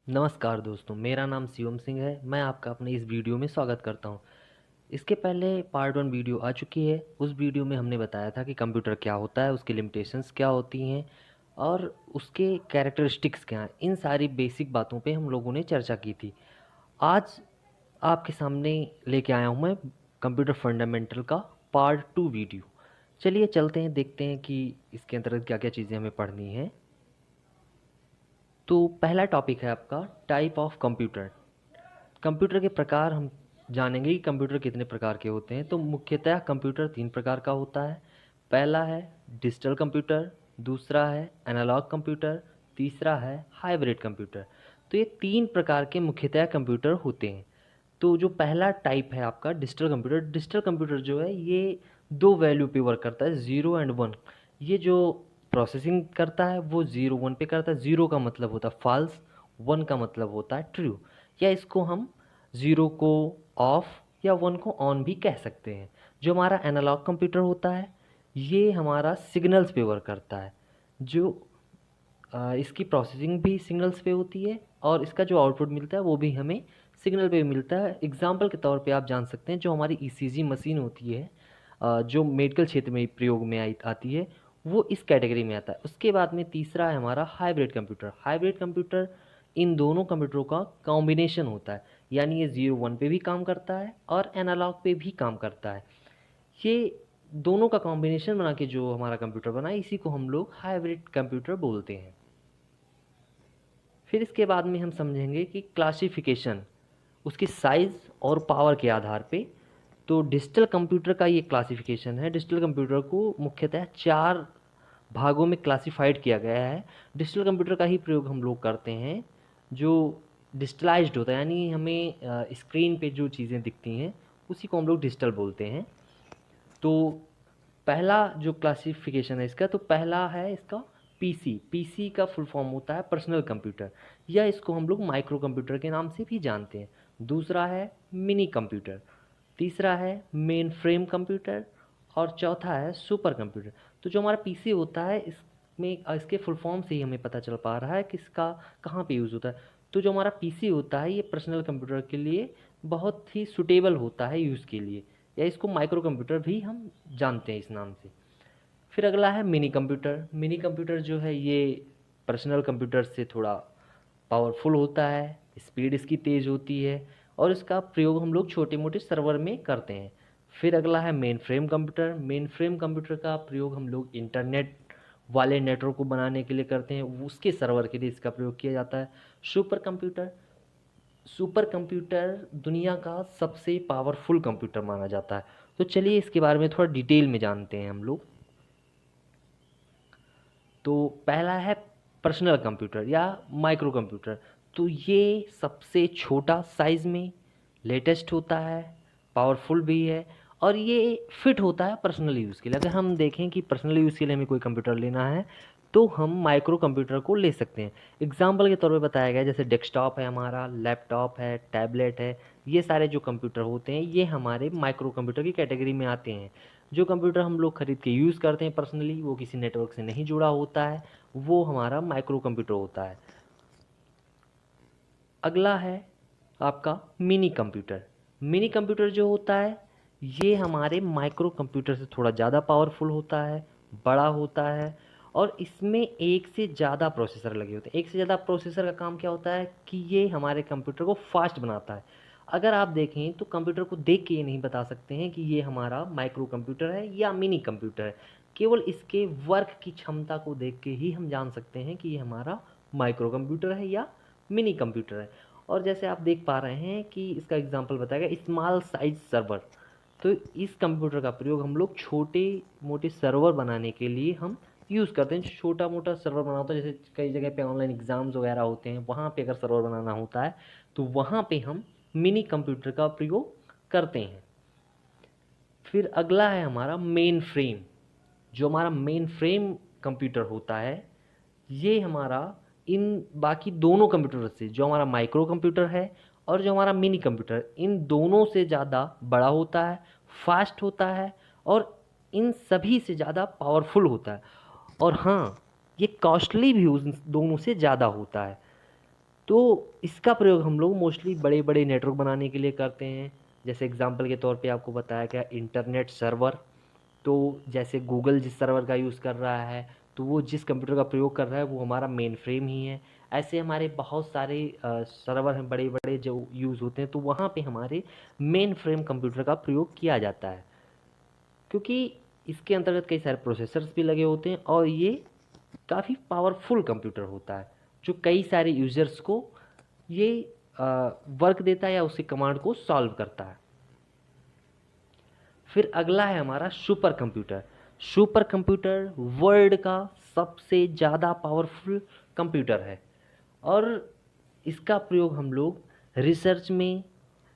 नमस्कार दोस्तों, मेरा नाम शिवम सिंह है। मैं आपका अपने इस वीडियो में स्वागत करता हूँ। इसके पहले पार्ट 1 वीडियो आ चुकी है। उस वीडियो में हमने बताया था कि कंप्यूटर क्या होता है, उसकी लिमिटेशंस क्या होती हैं और उसके कैरेक्टरिस्टिक्स क्या हैं। इन सारी बेसिक बातों पे हम लोगों ने चर्चा की थी। आज आपके सामने लेके आया हूँ मैं कंप्यूटर फंडामेंटल का पार्ट 2 वीडियो। चलिए चलते हैं, देखते हैं कि इसके अंतर्गत क्या-क्या चीज़ें हमें पढ़नी हैं। तो पहला टॉपिक है आपका टाइप ऑफ कंप्यूटर। कंप्यूटर के प्रकार हम जानेंगे कि कंप्यूटर कितने प्रकार के होते हैं। तो मुख्यतः कंप्यूटर 3 प्रकार का होता है। पहला है डिजिटल कंप्यूटर, दूसरा है एनालॉग कंप्यूटर, तीसरा है हाइब्रिड कंप्यूटर। तो ये 3 प्रकार के मुख्यतः कंप्यूटर होते हैं। तो जो पहला टाइप है आपका डिजिटल कंप्यूटर जो है ये 2 वैल्यू पे वर्क करता है, 0 एंड 1। ये जो प्रोसेसिंग करता है वो 0 1 पे करता है। 0 का मतलब होता है फॉल्स, 1 का मतलब होता है ट्रू। या इसको हम 0 को ऑफ या 1 को ऑन भी कह सकते हैं। जो हमारा एनालॉग कंप्यूटर होता है ये हमारा सिग्नल्स पे वर्क करता है। जो इसकी प्रोसेसिंग भी सिग्नल्स पे होती है और इसका जो आउटपुट मिलता है वो भी हमें सिग्नल पे मिलता है। एग्जांपल के तौर पे आप जान सकते हैं जो हमारी ईसीजी मशीन होती है, जो मेडिकल क्षेत्र में प्रयोग में आती है, वो इस कैटेगरी में आता है। उसके बाद में तीसरा है हमारा हाइब्रिड कंप्यूटर। हाइब्रिड कंप्यूटर इन दोनों कंप्यूटरों का कॉम्बिनेशन होता है, यानी ये 0 1 पे भी काम करता है और एनालॉग पे भी काम करता है। ये दोनों का कॉम्बिनेशन बना के जो हमारा कंप्यूटर बना है इसी को हम लोग हाइब्रिड कंप्यूटर बोलते हैं। फिर इसके बाद में हम समझेंगे कि क्लासिफिकेशन उसकी साइज़ और पावर के आधार पे। तो डिजिटल कंप्यूटर का ये क्लासिफिकेशन है। डिजिटल कंप्यूटर को मुख्यतः 4 भागों में क्लासिफाइड किया गया है। डिजिटल कंप्यूटर का ही प्रयोग हम लोग करते हैं जो डिजिटलाइज्ड होता है, यानी हमें स्क्रीन पे जो चीज़ें दिखती हैं उसी को हम लोग डिजिटल बोलते हैं। तो पहला जो क्लासिफिकेशन है इसका, तो पहला है इसका पीसी। पीसी का फुल फॉर्म होता है पर्सनल कंप्यूटर, या इसको हम लोग माइक्रो कंप्यूटर के नाम से भी जानते हैं। दूसरा है मिनी कंप्यूटर, तीसरा है मेन फ्रेम कंप्यूटर और चौथा है सुपर कंप्यूटर। तो जो हमारा पीसी होता है इसमें इसके फुल फॉर्म से ही हमें पता चल पा रहा है कि इसका कहाँ पे यूज़ होता है। तो जो हमारा पीसी होता है ये पर्सनल कंप्यूटर के लिए बहुत ही सुटेबल होता है यूज़ के लिए, या इसको माइक्रो कंप्यूटर भी हम जानते हैं इस नाम से। फिर अगला है मिनी कंप्यूटर। मिनी कंप्यूटर जो है ये पर्सनल कंप्यूटर से थोड़ा पावरफुल होता है, स्पीड इसकी तेज़ होती है और इसका प्रयोग हम लोग छोटे मोटे सर्वर में करते हैं। फिर अगला है main frame computer. Main frame computer का प्रयोग हम लोग इंटरनेट वाले नेटवर्क को बनाने के लिए करते हैं, उसके सर्वर के लिए इसका प्रयोग किया जाता है। सुपर कंप्यूटर, सुपर कंप्यूटर दुनिया का सबसे पावरफुल कंप्यूटर माना जाता है। तो चलिए इसके बारे में थोड़ा डिटेल में जानते हैं हम लोग। तो पहला है पर्सनल कंप्यूटर या माइक्रो कंप्यूटर। तो ये सबसे छोटा साइज़ में लेटेस्ट होता है, पावरफुल भी है और ये फिट होता है पर्सनल यूज़ के लिए। अगर हम देखें कि पर्सनल यूज़ के लिए हमें कोई कंप्यूटर लेना है तो हम माइक्रो कंप्यूटर को ले सकते हैं। एग्जाम्पल के तौर पे बताया गया है, जैसे डेस्कटॉप है हमारा, लैपटॉप है, टैबलेट है, ये सारे जो कंप्यूटर होते हैं ये हमारे माइक्रो कंप्यूटर की कैटेगरी में आते हैं। जो कंप्यूटर हम लोग खरीद के यूज़ करते हैं पर्सनली, वो किसी नेटवर्क से नहीं जुड़ा होता है, वो हमारा माइक्रो कंप्यूटर होता है। अगला है आपका मिनी कंप्यूटर। मिनी कंप्यूटर जो होता है ये हमारे माइक्रो कंप्यूटर से थोड़ा ज़्यादा पावरफुल होता है, बड़ा होता है और इसमें एक से ज़्यादा प्रोसेसर लगे होते हैं। एक से ज़्यादा प्रोसेसर का काम क्या होता है कि ये हमारे कंप्यूटर को फास्ट बनाता है। अगर आप देखें तो कंप्यूटर को देख के ये नहीं बता सकते हैं कि ये हमारा माइक्रो कंप्यूटर है या मिनी कंप्यूटर है। केवल इसके वर्क की क्षमता को देख के ही हम जान सकते हैं कि ये हमारा माइक्रो कंप्यूटर है या मिनी कंप्यूटर है। और जैसे आप देख पा रहे हैं कि इसका एग्जांपल बताया गया स्मॉल साइज सर्वर। तो इस कंप्यूटर का प्रयोग हम लोग छोटे मोटे सर्वर बनाने के लिए हम यूज़ करते हैं। छोटा मोटा सर्वर बनाना होता है, जैसे कई जगह पे ऑनलाइन एग्ज़ाम्स वगैरह होते हैं, वहाँ पे अगर सर्वर बनाना होता है तो वहाँ पे हम मिनी कंप्यूटर का प्रयोग करते हैं। फिर अगला है हमारा मेन फ्रेम। जो हमारा मेन फ्रेम कंप्यूटर होता है ये हमारा इन बाकी दोनों कंप्यूटर से, जो हमारा माइक्रो कंप्यूटर है और जो हमारा मिनी कंप्यूटर, इन दोनों से ज़्यादा बड़ा होता है, फास्ट होता है और इन सभी से ज़्यादा पावरफुल होता है। और हाँ, ये कॉस्टली भी उन दोनों से ज़्यादा होता है। तो इसका प्रयोग हम लोग मोस्टली बड़े बड़े नेटवर्क बनाने के लिए करते हैं। जैसे एग्जांपल के तौर पे आपको बताया गया इंटरनेट सर्वर, तो जैसे गूगल जिस सर्वर का यूज़ कर रहा है, तो वो जिस कंप्यूटर का प्रयोग कर रहा है वो हमारा मेन फ्रेम ही है। ऐसे हमारे बहुत सारे सर्वर हैं बड़े बड़े जो यूज़ होते हैं, तो वहाँ पे हमारे मेन फ्रेम कंप्यूटर का प्रयोग किया जाता है, क्योंकि इसके अंतर्गत कई सारे प्रोसेसर्स भी लगे होते हैं और ये काफ़ी पावरफुल कंप्यूटर होता है जो कई सारे यूज़र्स को ये वर्क देता है या उसके कमांड को सॉल्व करता है। फिर अगला है हमारा super computer. Super computer world का सबसे ज़्यादा पावरफुल कंप्यूटर है और इसका प्रयोग हम लोग रिसर्च में,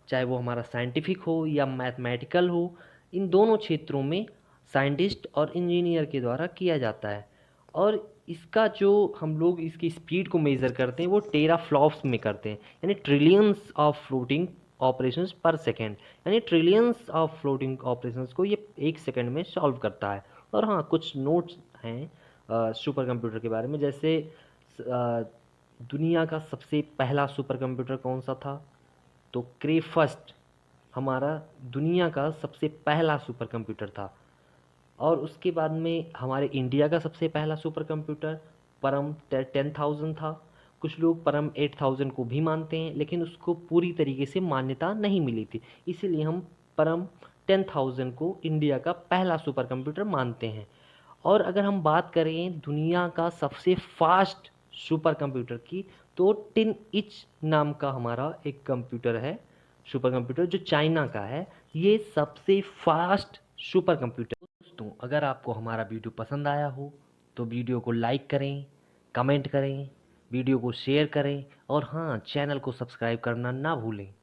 चाहे वो हमारा साइंटिफिक हो या मैथमेटिकल हो, इन दोनों क्षेत्रों में साइंटिस्ट और इंजीनियर के द्वारा किया जाता है। और इसका जो हम लोग इसकी स्पीड को मेज़र करते हैं वो टेराफ्लॉप्स में करते हैं, यानी ट्रिलियंस ऑफ फ्लोटिंग ऑपरेशंस पर सेकेंड, यानी ट्रिलियंस ऑफ फ्लोटिंग ऑपरेशंस को ये एक सेकेंड में सॉल्व करता है। और हाँ, कुछ नोट्स हैं सुपर कंप्यूटर के बारे में, जैसे दुनिया का सबसे पहला सुपर कंप्यूटर कौन सा था, तो क्रेफस्ट हमारा दुनिया का सबसे पहला सुपर कंप्यूटर था। और उसके बाद में हमारे इंडिया का सबसे पहला सुपर कंप्यूटर परम 10,000 था। कुछ लोग परम 8,000 को भी मानते हैं, लेकिन उसको पूरी तरीके से मान्यता नहीं मिली थी, इसीलिए हम परम 10,000 को इंडिया का पहला सुपर कंप्यूटर मानते हैं। और अगर हम बात करें दुनिया का सबसे फास्ट सुपर कंप्यूटर की, तो टिन इच नाम का हमारा एक कंप्यूटर है, सुपर कंप्यूटर, जो चाइना का है। ये सबसे फास्ट सुपर कंप्यूटर। दोस्तों, अगर आपको हमारा वीडियो पसंद आया हो तो वीडियो को लाइक करें, कमेंट करें, वीडियो को शेयर करें और हाँ, चैनल को सब्सक्राइब करना ना भूलें।